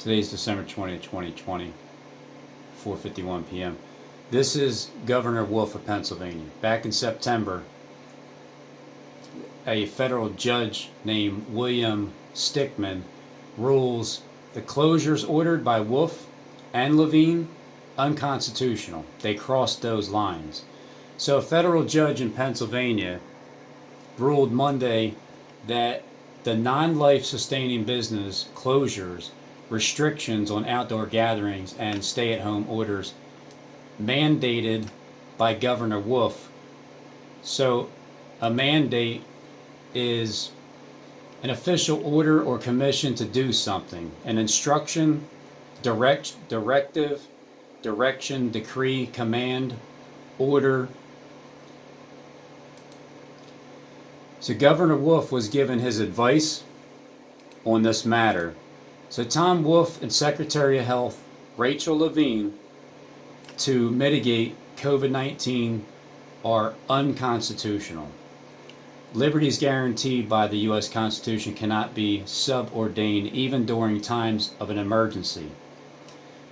Today's December 20th, 2020, 4:51 p.m. This is Governor Wolf of Pennsylvania. Back in September, a federal judge named William Stickman rules the closures ordered by Wolf and Levine unconstitutional. They crossed those lines. So a federal judge in Pennsylvania ruled Monday that the non-life sustaining business closures, restrictions on outdoor gatherings, and stay-at-home orders mandated by Governor Wolf. So a mandate is an official order or commission to do something. An instruction, directive, direction, decree, command, order. So Governor Wolf was given his advice on this matter. So Tom Wolf and Secretary of Health Rachel Levine, to mitigate COVID-19, are unconstitutional. Liberties guaranteed by the U.S. Constitution cannot be subordained even during times of an emergency.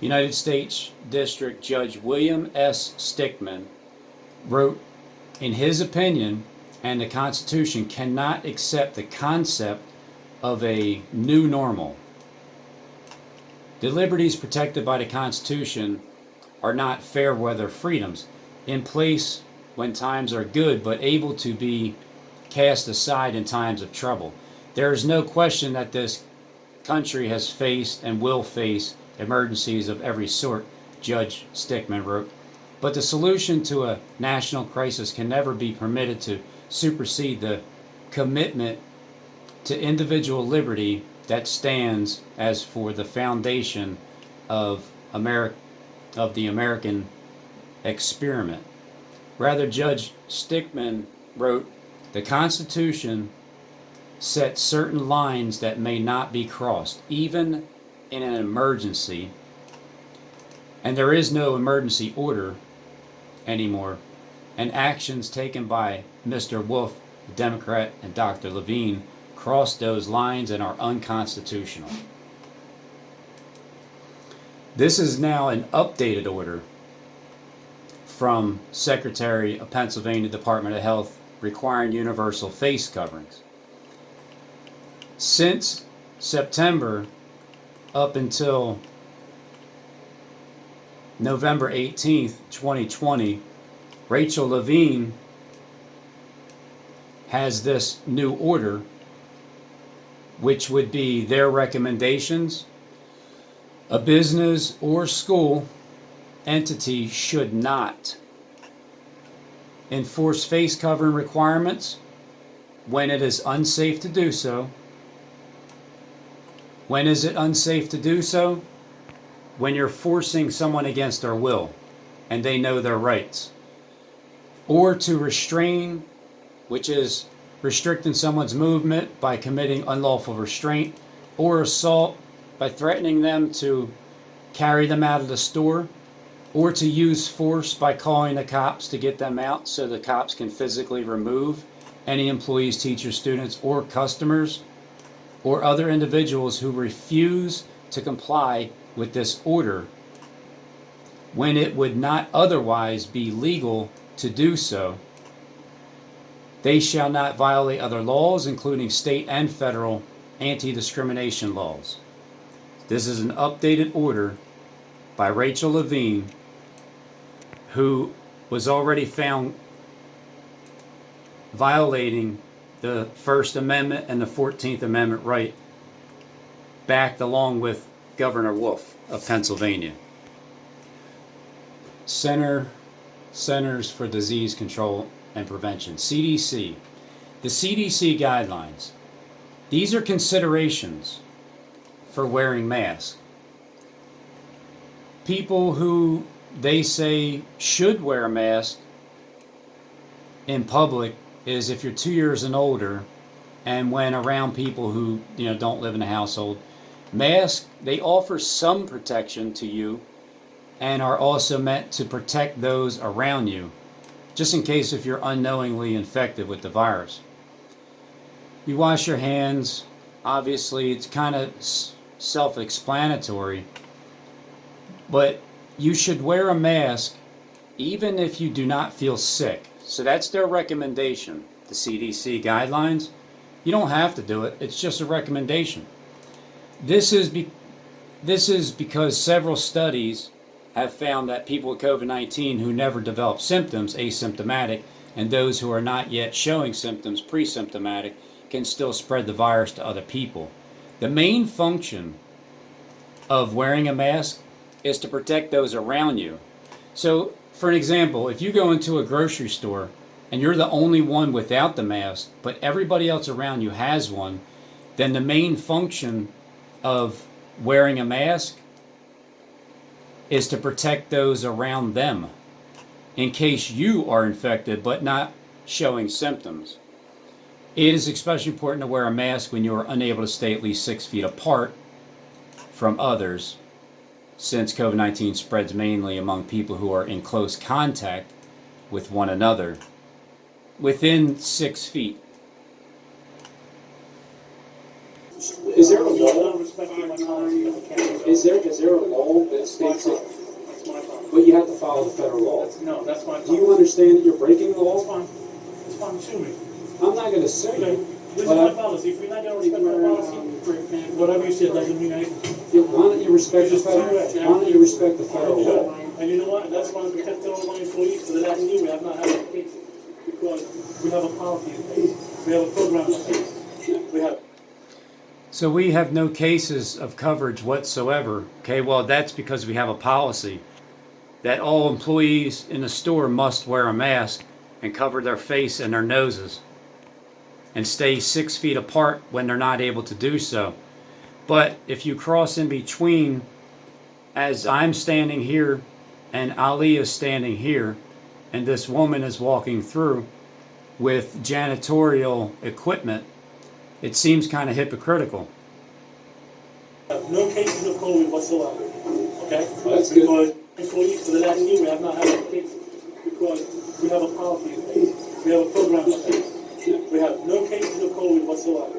United States District Judge William S. Stickman wrote, in his opinion, and the Constitution cannot accept the concept of a new normal. The liberties protected by the Constitution are not fair weather freedoms, in place when times are good, but able to be cast aside in times of trouble. There is no question that this country has faced and will face emergencies of every sort, Judge Stickman wrote. But the solution to a national crisis can never be permitted to supersede the commitment to individual liberty that stands as for the foundation of the American experiment. Rather, Judge Stickman wrote, the Constitution sets certain lines that may not be crossed, even in an emergency, and there is no emergency order anymore, and actions taken by Mr. Wolf, the Democrat, and Dr. Levine cross those lines and are unconstitutional. This is now an updated order from Secretary of Pennsylvania Department of Health requiring universal face coverings. Since September up until November 18th, 2020, Rachel Levine has this new order, which would be their recommendations. A business or school entity should not enforce face covering requirements when it is unsafe to do so. When is it unsafe to do so? When you're forcing someone against their will and they know their rights. Or to restrain, which is restricting someone's movement by committing unlawful restraint, or assault by threatening them to carry them out of the store, or to use force by calling the cops to get them out so the cops can physically remove any employees, teachers, students, or customers, or other individuals who refuse to comply with this order when it would not otherwise be legal to do so. They shall not violate other laws, including state and federal anti-discrimination laws. This is an updated order by Rachel Levine, who was already found violating the First Amendment and the 14th Amendment right, backed along with Governor Wolf of Pennsylvania. Centers for Disease Control and Prevention, CDC. The CDC guidelines. These are considerations for wearing masks. People who they say should wear a mask in public is if you're 2 years and older, and when around people who don't live in a household. Masks, they offer some protection to you and are also meant to protect those around you, just in case if you're unknowingly infected with the virus. You wash your hands. Obviously, it's kind of self-explanatory, but you should wear a mask even if you do not feel sick. So that's their recommendation, the CDC guidelines. You don't have to do it. It's just a recommendation. This is because several studies have found that people with COVID-19 who never develop symptoms, asymptomatic, and those who are not yet showing symptoms, pre-symptomatic, can still spread the virus to other people. The main function of wearing a mask is to protect those around you. So, for an example, if you go into a grocery store and you're the only one without the mask, but everybody else around you has one, then the main function of wearing a mask is to protect those around them in case you are infected but not showing symptoms. It is especially important to wear a mask when you are unable to stay at least 6 feet apart from others, since COVID-19 spreads mainly among people who are in close contact with one another within 6 feet. Is there a law? Is there a law that states it? But you have to follow the federal law. No, that's my Do you understand that you're breaking the law? It's fine. It's fine. Sue me. I'm not going to sue Okay. you. This is my policy. If you're not going to respect my policy, whatever you said doesn't mean anything. Why don't you respect the federal? Why don't you respect the federal law? And you know what? That's why I'm protecting all my employees. For the last year, we have not had a case because we have a policy in place. We have a program in place. We have. So we have no cases of coverage whatsoever. Okay, well, that's because we have a policy that all employees in the store must wear a mask and cover their face and their noses and stay 6 feet apart when they're not able to do so. But if you cross in between, as I'm standing here and Ali is standing here, and this woman is walking through with janitorial equipment, it seems kind of hypocritical. No cases of COVID whatsoever. Okay? Well, that's good. Because employees for the last year, we have not had a case because we have a policy in place. We have a program in place. We have no cases of COVID whatsoever.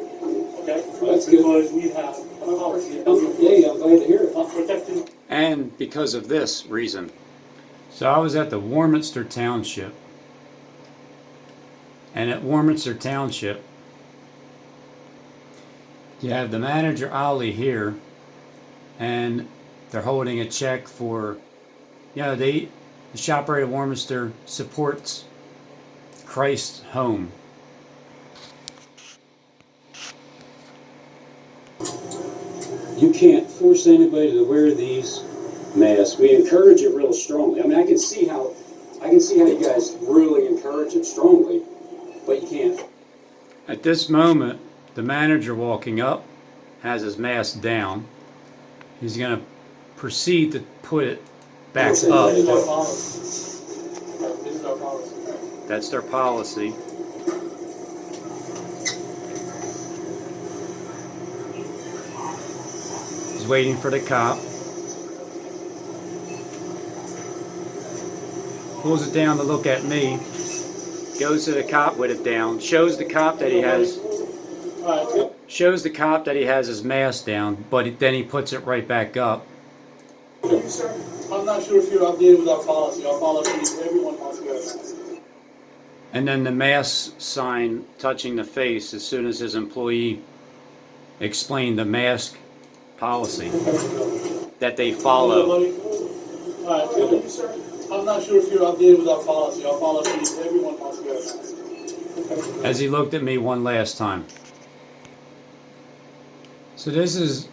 Okay? Well, that's good. Because we have a policy. Yeah, I'm glad to hear it. I'm protecting. And because of this reason. So I was at the Warminster Township. And at Warminster Township, you have the manager Ali here, and they're holding a check for, the ShopRite of Warminster supports Christ's Home. You can't force anybody to wear these masks. We encourage it real strongly. I mean, I can see how you guys really encourage it strongly, but you can't. At this moment, the manager walking up has his mask down. He's going to proceed to put it back up. This is our policy. This is our policy. That's their policy. He's waiting for the cop. Pulls it down to look at me. Goes to the cop with it down. Shows the cop that he has his mask down, but then he puts it right back up. Sir, I'm not sure if you're updated with our policy. Our policy is everyone must wear a mask. And then the mask sign touching the face as soon as his employee explained the mask policy that they follow. Alright, sir, I'm not sure if you're updated with our policy. Our policy is everyone must wear a mask. As he looked at me one last time. So this is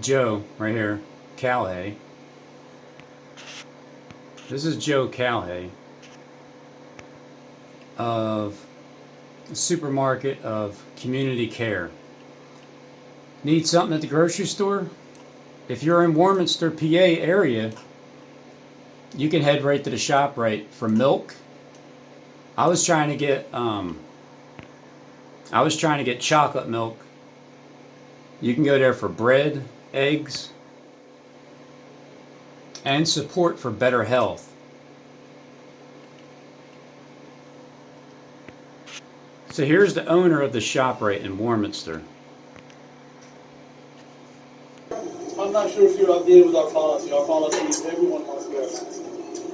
Joe right here, Cowhey. This is Joe Cowhey of the supermarket of Community Care. Need something at the grocery store? If you're in Warminster, PA area, you can head right to the ShopRite for milk. I was trying to get chocolate milk. You can go there for bread, eggs, and support for better health. So here's the owner of the ShopRite in Warminster. I'm not sure if you're updated with our policy. Our policy is everyone must wear a mask.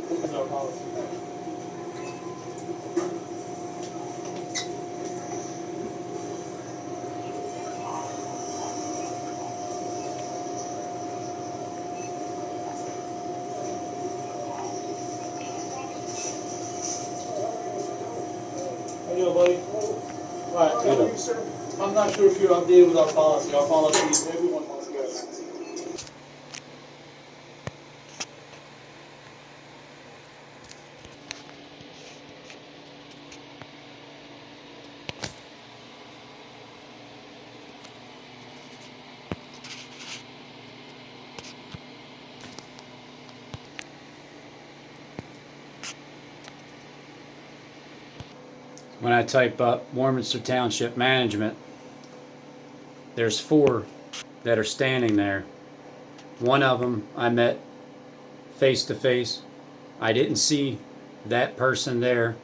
That's our policy. How you doing, buddy? Alright, I'm not sure if you're updated with our policy. Our policy is everyone must wear a mask. When I type up Warminster Township Management, there's 4 that are standing there. One of them I met face to face. I didn't see that person there.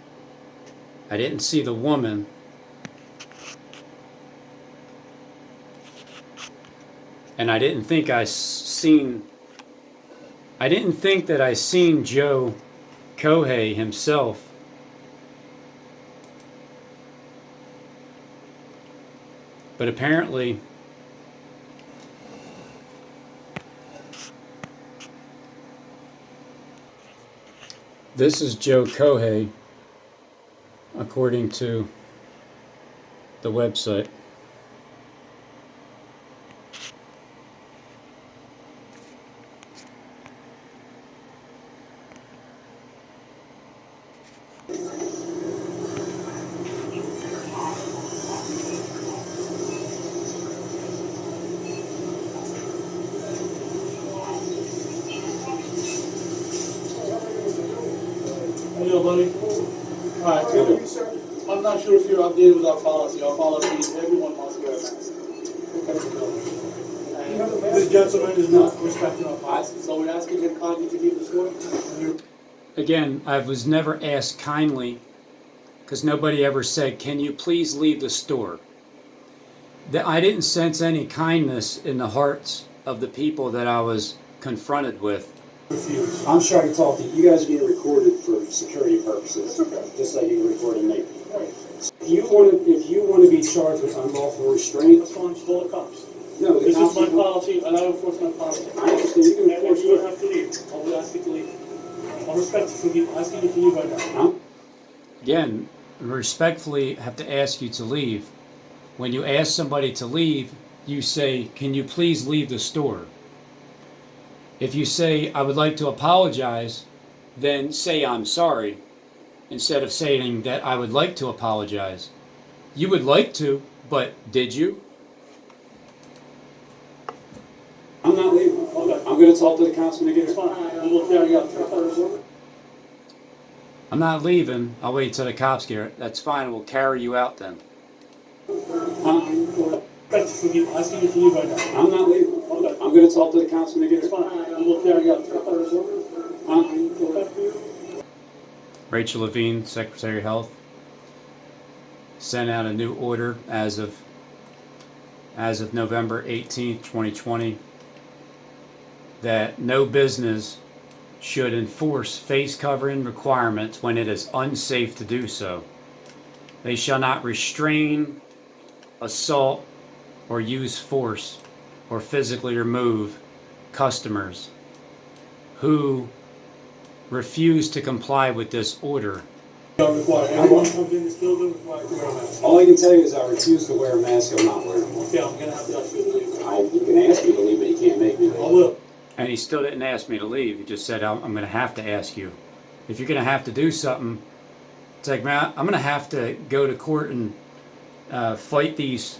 I didn't see the woman. And I didn't think that I seen Joe Cowhey himself. But apparently, this is Joe Cowhey, according to the website. How you doing, buddy? Alright, I'm not sure if you're updated with our policy. Our policy is everyone must wear a mask. And this gentleman is not respecting our policy, so we're asking him kindly to keep the score. Again, I was never asked kindly, because nobody ever said, "Can you please leave the store?" I didn't sense any kindness in the hearts of the people that I was confronted with. I'm sure I can talk to you. You guys are being recorded for security purposes, just like you recorded me. If you want to be charged with unlawful restraint, That's why I'm call the cops. no, the This is cops. my policy, and I enforce my policy. I understand you can And enforce you would yours. have to leave. I would ask you to leave. I respect you for asking you to leave right now. Again, respectfully have to ask you to leave. When you ask somebody to leave, you say, "Can you please leave the store?" If you say, "I would like to apologize," then say, "I'm sorry," instead of saying that I would like to apologize. You would like to, but did you? I'm not leaving. Okay. I'm going to talk to the cops when I get It's here. fine. And we'll carry out. I'm not leaving. I'll wait till the cops get here. That's fine. We'll carry you out then. Respect you for asking you to leave right now. I'm not leaving. Okay. I'm going to talk to the cops when I get It's here. fine. And we'll carry out. Rachel Levine, Secretary of Health, sent out a new order as of November 18th, 2020, that no business should enforce face covering requirements when it is unsafe to do so. They shall not restrain, assault, or use force or physically remove customers who refuse to comply with this order. Everyone comes in this building required to wear a mask. All I can tell you is I refuse to wear a mask. I'm not wearing one. Okay, I'm gonna have to ask you to leave. You can ask me to leave, but you can't make me I leave. will. And he still didn't ask me to leave. He just said, I'm going to have to ask you. If you're going to have to do something, it's like, man, I'm going to have to go to court and fight these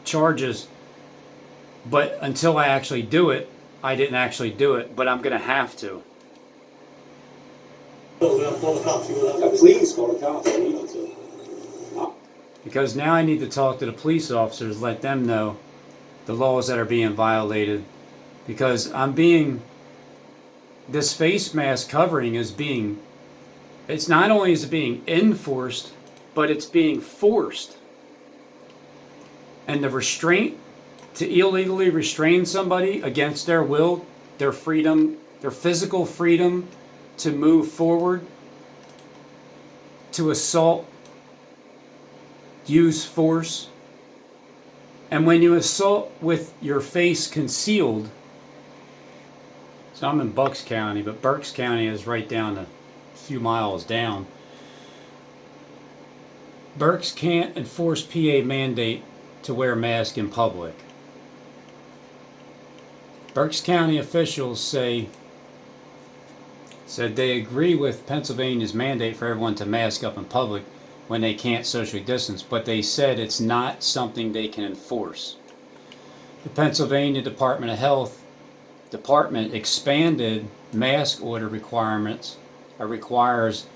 charges. But until I actually do it, I didn't actually do it. But I'm going to have to. So we're gonna call the cops. You will have to. Please call the cops. I need you to. Because now I need to talk to the police officers, let them know the laws that are being violated. Because this face mask covering it's not only is it being enforced, but it's being forced. And the restraint to illegally restrain somebody against their will, their freedom, their physical freedom to move forward, to assault, use force. And when you assault with your face concealed, so I'm in Bucks County, but Berks County is right down a few miles down. Berks can't enforce PA mandate to wear a mask in public. Berks County officials said they agree with Pennsylvania's mandate for everyone to mask up in public when they can't socially distance, but they said it's not something they can enforce. The Pennsylvania Department of Health expanded mask order requirements, or requires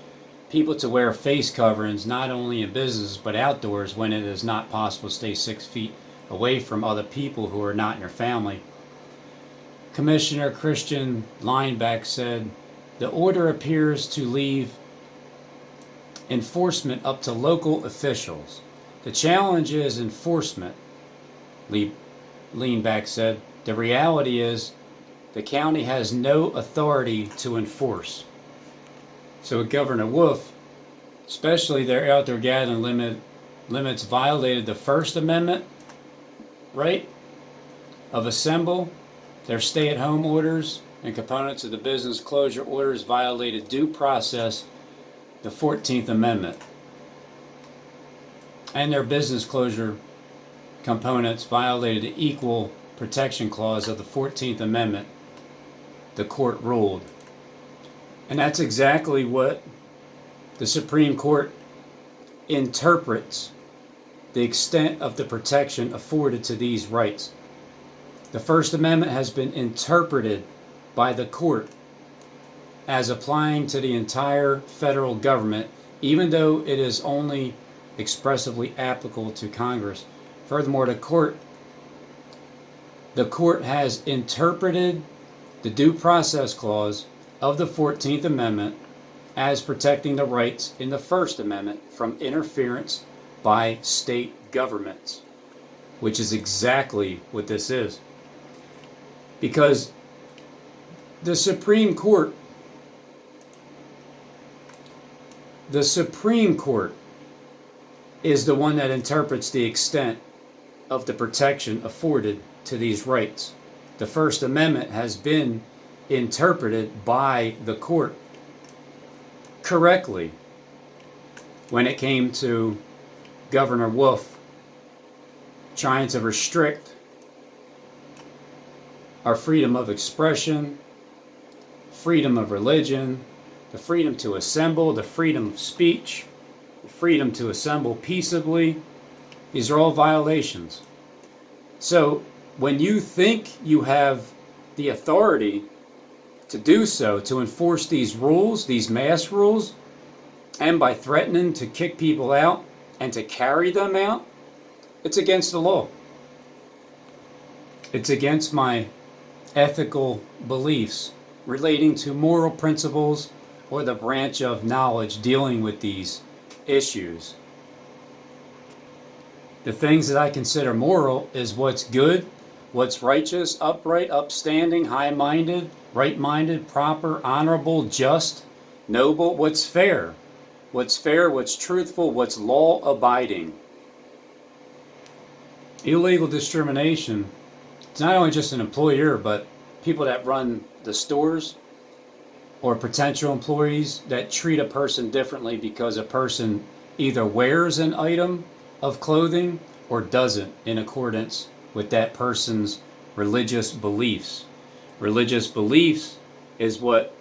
people to wear face coverings not only in business but outdoors when it is not possible to stay 6 feet away from other people who are not in your family. Commissioner Christian Lineback said the order appears to leave enforcement up to local officials. The challenge is enforcement, Lineback said. The reality is the county has no authority to enforce. So Governor Wolf, especially their outdoor gathering limits violated the First Amendment right of assemble. Their stay-at-home orders and components of the business closure orders violated due process, the 14th Amendment. And their business closure components violated the Equal Protection Clause of the 14th Amendment, the court ruled. And that's exactly what the Supreme Court interprets the extent of the protection afforded to these rights. The First Amendment has been interpreted by the court as applying to the entire federal government, even though it is only expressively applicable to Congress. Furthermore, the court has interpreted the Due Process Clause of the 14th Amendment as protecting the rights in the First Amendment from interference by state governments, which is exactly what this is. Because the Supreme Court is the one that interprets the extent of the protection afforded to these rights. The First Amendment has been interpreted by the court correctly when it came to Governor Wolf trying to restrict our freedom of expression, freedom of religion, the freedom to assemble, the freedom of speech, the freedom to assemble peaceably. These are all violations. So when you think you have the authority to do so, to enforce these rules, these mask rules, and by threatening to kick people out and to carry them out, it's against the law. It's against my ethical beliefs relating to moral principles or the branch of knowledge dealing with these issues. The things that I consider moral is what's good, what's righteous, upright, upstanding, high-minded, right-minded, proper, honorable, just, noble, what's fair, what's truthful, what's law-abiding. Illegal discrimination, it's not only just an employer, but people that run the stores or potential employees that treat a person differently because a person either wears an item of clothing or doesn't in accordance with that person's religious beliefs. Religious beliefs is what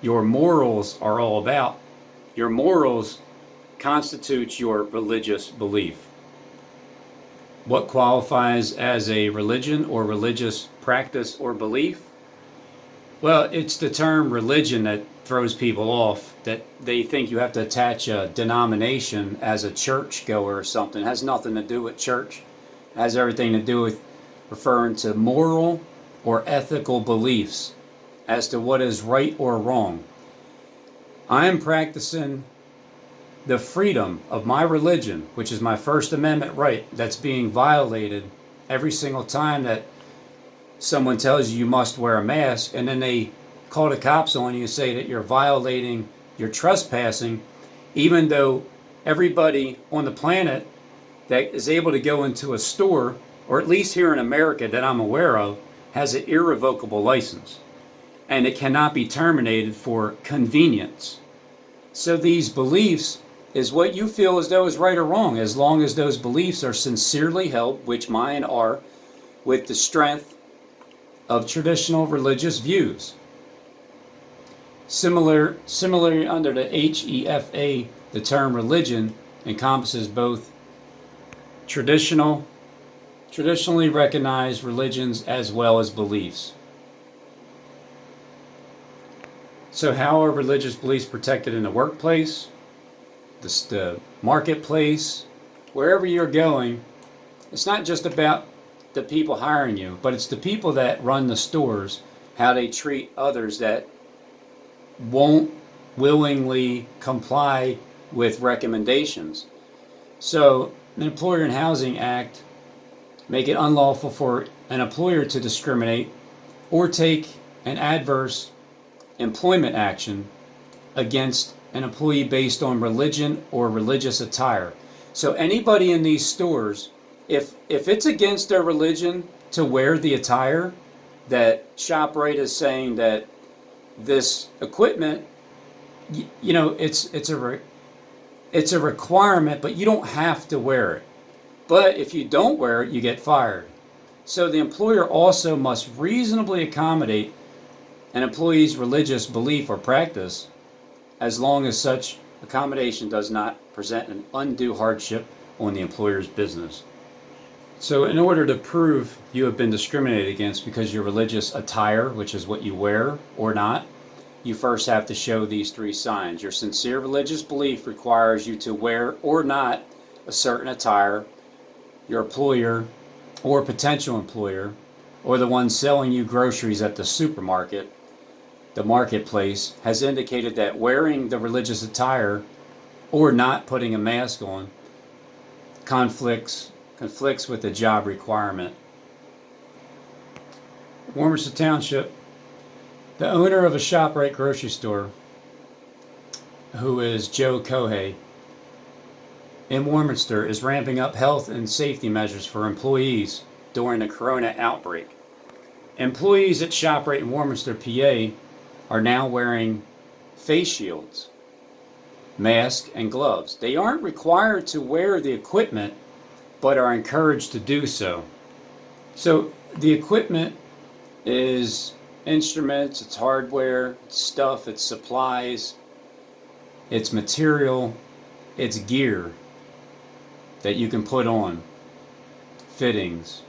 your morals are all about. Your morals constitutes your religious belief. What qualifies as a religion or religious practice or belief? Well, it's the term religion that throws people off, that they think you have to attach a denomination as a church goer or something. It has nothing to do with church. It has everything to do with referring to moral or ethical beliefs as to what is right or wrong. I am practicing the freedom of my religion, which is my First Amendment right, that's being violated every single time that someone tells you you must wear a mask, and then they call the cops on you and say that you're violating, you're trespassing, even though everybody on the planet that is able to go into a store, or at least here in America that I'm aware of, has an irrevocable license, and it cannot be terminated for convenience. So these beliefs is what you feel as though is right or wrong, as long as those beliefs are sincerely held, which mine are, with the strength of traditional religious views. Similarly, under the HEFA, the term religion encompasses both traditionally recognized religions as well as beliefs. So how are religious beliefs protected in the workplace, the marketplace, wherever you're going? It's not just about the people hiring you, but it's the people that run the stores, how they treat others that won't willingly comply with recommendations. So the Employer and Housing Act make it unlawful for an employer to discriminate or take an adverse employment action against an employee based on religion or religious attire. So anybody in these stores, if it's against their religion to wear the attire that ShopRite is saying that this equipment, you know, it's a requirement, but you don't have to wear it. But if you don't wear it, you get fired. So the employer also must reasonably accommodate an employee's religious belief or practice, as long as such accommodation does not present an undue hardship on the employer's business. So in order to prove you have been discriminated against because your religious attire, which is what you wear or not, you first have to show these three signs. Your sincere religious belief requires you to wear or not a certain attire. Your employer or potential employer, or the one selling you groceries at the supermarket, the marketplace, has indicated that wearing the religious attire or not putting a mask on conflicts with the job requirement. Warminster Township, the owner of a ShopRite grocery store, who is Joe Cowhey, in Warminster, is ramping up health and safety measures for employees during the corona outbreak. Employees at ShopRite in Warminster, PA, are now wearing face shields, masks, and gloves. They aren't required to wear the equipment, but are encouraged to do so. So the equipment is instruments, it's hardware, it's stuff, it's supplies, it's material, it's gear that you can put on, fittings,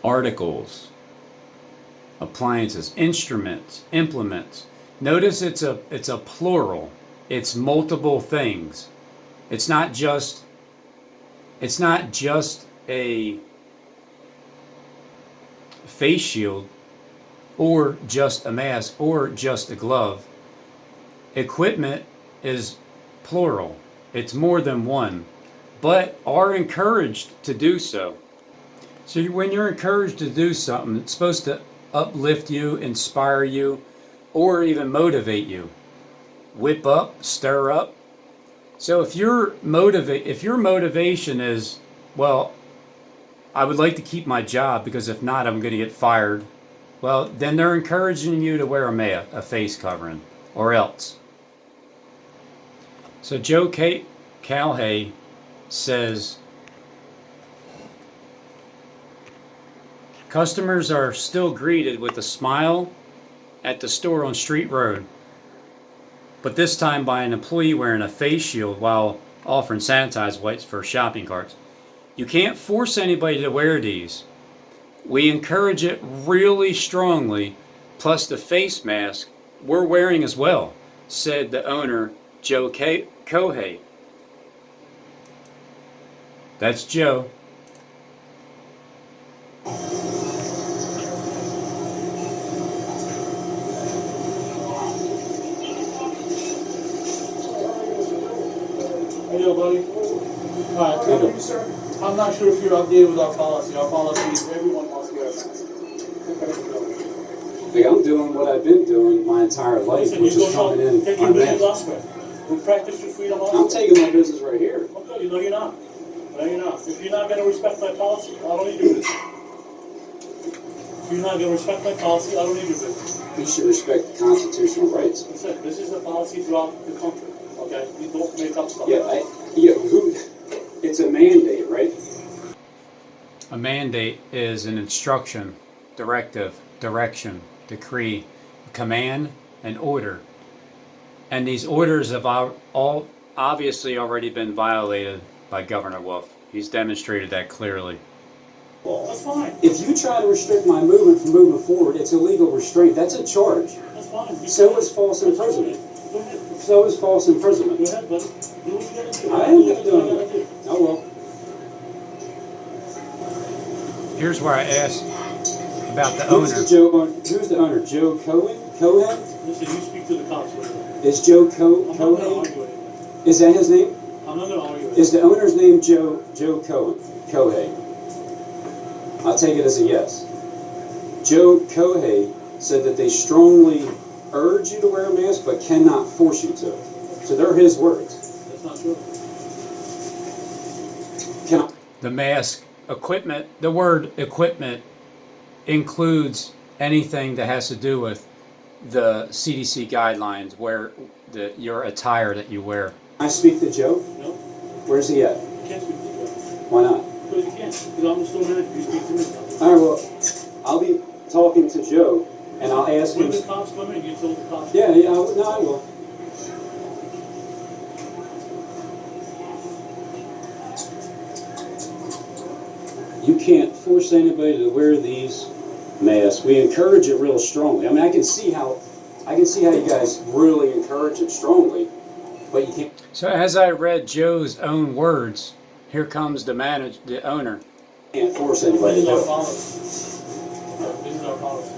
articles, appliances, instruments, implements. Notice it's a plural. It's multiple things. It's not just a face shield or just a mask or just a glove. Equipment is plural. It's more than one, but are encouraged to do so. So when you're encouraged to do something, it's supposed to uplift you, inspire you, or even motivate you. Whip up, stir up. So if your motivation is, well, I would like to keep my job because if not, I'm going to get fired. Well, then they're encouraging you to wear a face covering, or else. So Joe Cowhey says, customers are still greeted with a smile at the store on Street Road, but this time by an employee wearing a face shield while offering sanitized wipes for shopping carts. You can't force anybody to wear these. We encourage it really strongly, plus the face mask we're wearing as well, said the owner, Joe Cowhey. That's Joe. Hey, yo, buddy. Alright, sir? I'm not sure if you're updated with our policy. Our policy is everyone must wear a mask. Like, I'm doing what I've been doing my entire life, Listen, which you is go coming in take your business unmasked. elsewhere. We practice your freedom I'm elsewhere. taking my business right here. Okay, you know you're not. No, you're not. If you're not going to respect my policy, I don't need your business. If you're not going to respect my policy, I don't need your business. You should respect the constitutional rights. Listen, this is a policy throughout the country. Okay, you don't make up stuff. It's a mandate, right? A mandate is an instruction, directive, direction, decree, command, and order. And these orders have all obviously already been violated by Governor Wolf. He's demonstrated that clearly. Well, that's fine. If you try to restrict my movement from moving forward, it's illegal restraint. That's a charge. That's fine. So is false imprisonment. Go ahead. So is false imprisonment. Go ahead, buddy. Do what you gotta do. I am going to do what you gotta it. Oh well. Here's where I asked about the owner. Who's the owner? Joe Cowhey? Listen, you speak to the cops later. Is Joe I'm not gonna Cowhey? argue anymore. Is that his name? I'm not gonna argue Is the owner's name Joe Cowhey? I'll take it as a yes. Joe Cowhey said that they strongly urge you to wear a mask but cannot force you to. So they're his words. That's not true. The mask equipment, the word equipment includes anything that has to do with the CDC guidelines, where your attire that you wear. Can I speak to Joe? No? Where's he at? You can't speak to me. Why not? Because you can't. Because I'm the store manager. You speak to me. All right, well, I'll be talking to Joe, and I'll ask When him. the cops come in, you told the cops. Yeah, I will. You can't force anybody to wear these masks. We encourage it real strongly. I mean, I can see how you guys really encourage it strongly, but you can't. So as I read Joe's own words, here comes the owner. Can't force anybody This to is do our it. policy. This is our policy.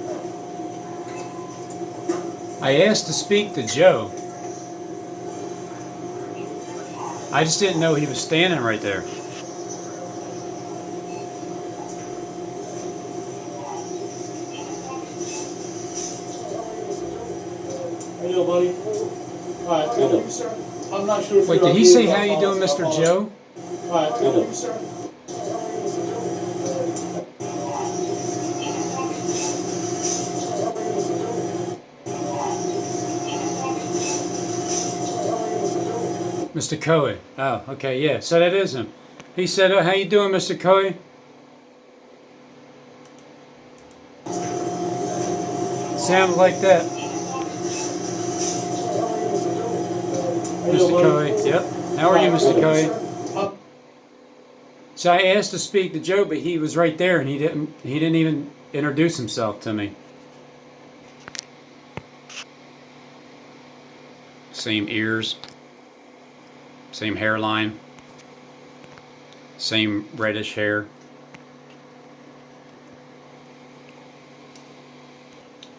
I asked to speak to Joe. I just didn't know he was standing right there. How you doing, buddy? Alright, Hello. thank you, sir. I'm not sure if Wait, you're did he updated say with how our you doing, policy. Mr. Joe? Alright, Hello. thank you, sir. Mr. Cowhey. Oh, okay, yeah. So that is him. He said, "Oh, how you doing, Mr. Cowhey?" Sounded like that. How you doing, Mr. buddy? Cowhey. Yep. How are you, Mr. Cowhey? Uh, So I asked to speak to Joe, but he was right there, and he didn't even introduce himself to me. Same ears, same hairline, same reddish hair.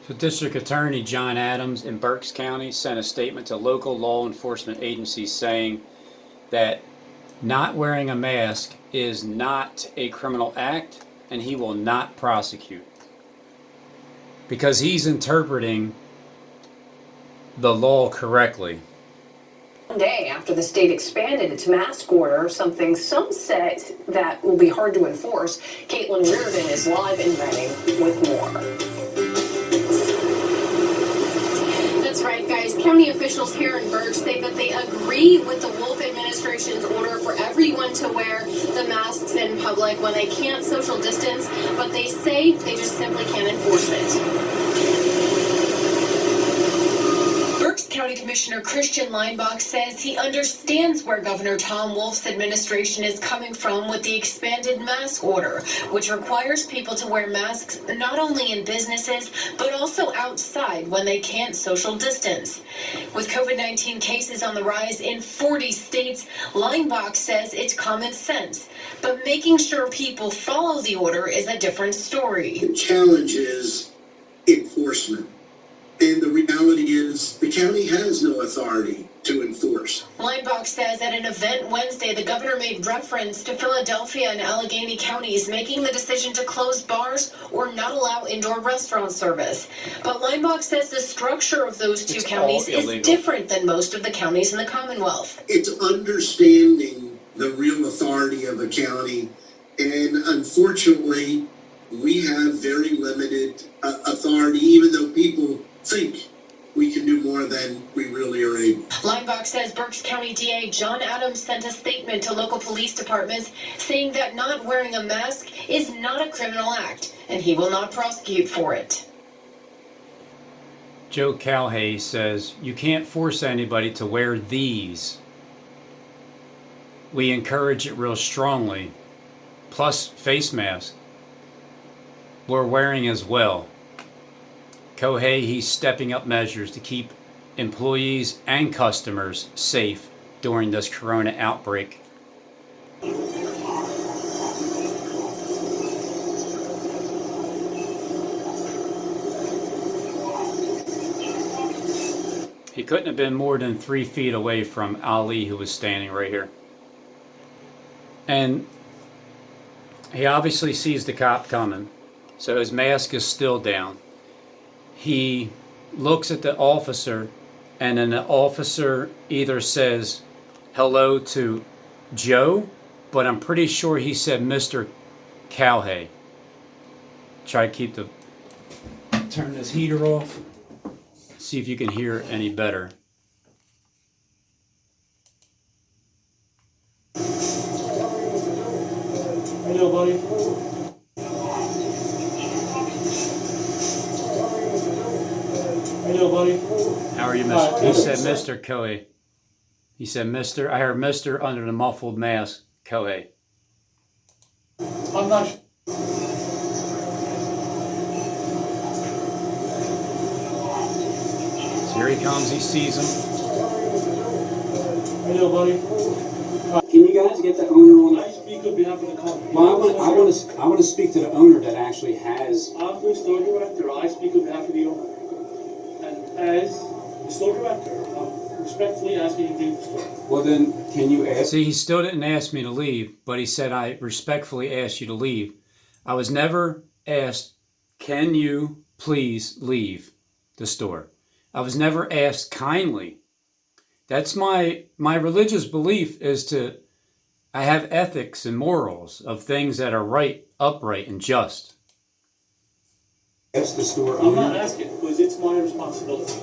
So District Attorney John Adams in Berks County sent a statement to local law enforcement agencies saying that not wearing a mask is not a criminal act, and he will not prosecute because he's interpreting the law correctly. One day after the state expanded its mask order, something some say that will be hard to enforce, Caitlin Reardon is live in Reading with more. That's right, guys. County officials here in Berks say that they agree with the Wolf administration's order for everyone to wear the masks in public when they can't social distance, but they say they just simply can't enforce it. Berks County Commissioner Christian Leinbach says he understands where Governor Tom Wolf's administration is coming from with the expanded mask order, which requires people to wear masks not only in businesses, but also outside when they can't social distance. With COVID-19 cases on the rise in 40 states, Leinbach says it's common sense, but making sure people follow the order is a different story. The challenge is enforcement. And the reality is the county has no authority to enforce. Linebach says at an event Wednesday, the governor made reference to Philadelphia and Allegheny counties making the decision to close bars or not allow indoor restaurant service. But Linebach says the structure of those two counties is different than most of the counties in the Commonwealth. It's understanding the real authority of a county, and unfortunately, we have very limited authority, even though people think we can do more than we really are able. Linebach says Berks County DA John Adams sent a statement to local police departments saying that not wearing a mask is not a criminal act, and he will not prosecute for it. Joe Cowhey says, you can't force anybody to wear these. We encourage it real strongly. Plus face mask. We're wearing as well. Cowhey, he's stepping up measures to keep employees and customers safe during this corona outbreak. He couldn't have been more than 3 feet away from Ali, who was standing right here. And he obviously sees the cop coming, so his mask is still down. He looks at the officer, and then the officer either says hello to Joe, but I'm pretty sure he said Mr. Cowhey. Try to keep the... turn this heater off. See if you can hear any better. Hello, buddy. Hello, buddy. How are you, Mr.? He said Mr. Cowhey. He said Mr. I heard Mr. under the muffled mask. Cowhey. I'm not sure. So here he comes. He sees him. Hello, buddy. Can you guys get the owner on I speak on behalf of the company. Well, I want to speak to the owner that actually has. I'm the store director. I speak on behalf of the owner. And as the store director, I'm respectfully asking you to leave the store. Well, then, can you ask? See, he still didn't ask me to leave, but he said, I respectfully ask you to leave. I was never asked, can you please leave the store? I was never asked kindly. That's my religious belief is to, I have ethics and morals of things that are right, upright, and just. Ask the store I'm owner. not asking because it's my responsibility.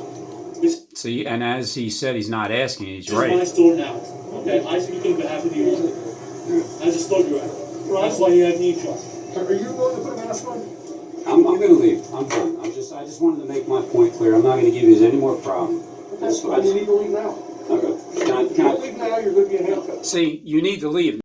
This See, and as he said, he's not asking, he's is my right. store now. Okay, I speak on behalf of the owner. As a store director. That's why you have need trust. Are you going to put a mask on? I'm going to leave. I'm done. I just wanted to make my point clear. I'm not going to give you any more problem. That's fine. You need to leave now. Okay. Can I If you don't leave now, you're going to get a haircut. See, you need to leave.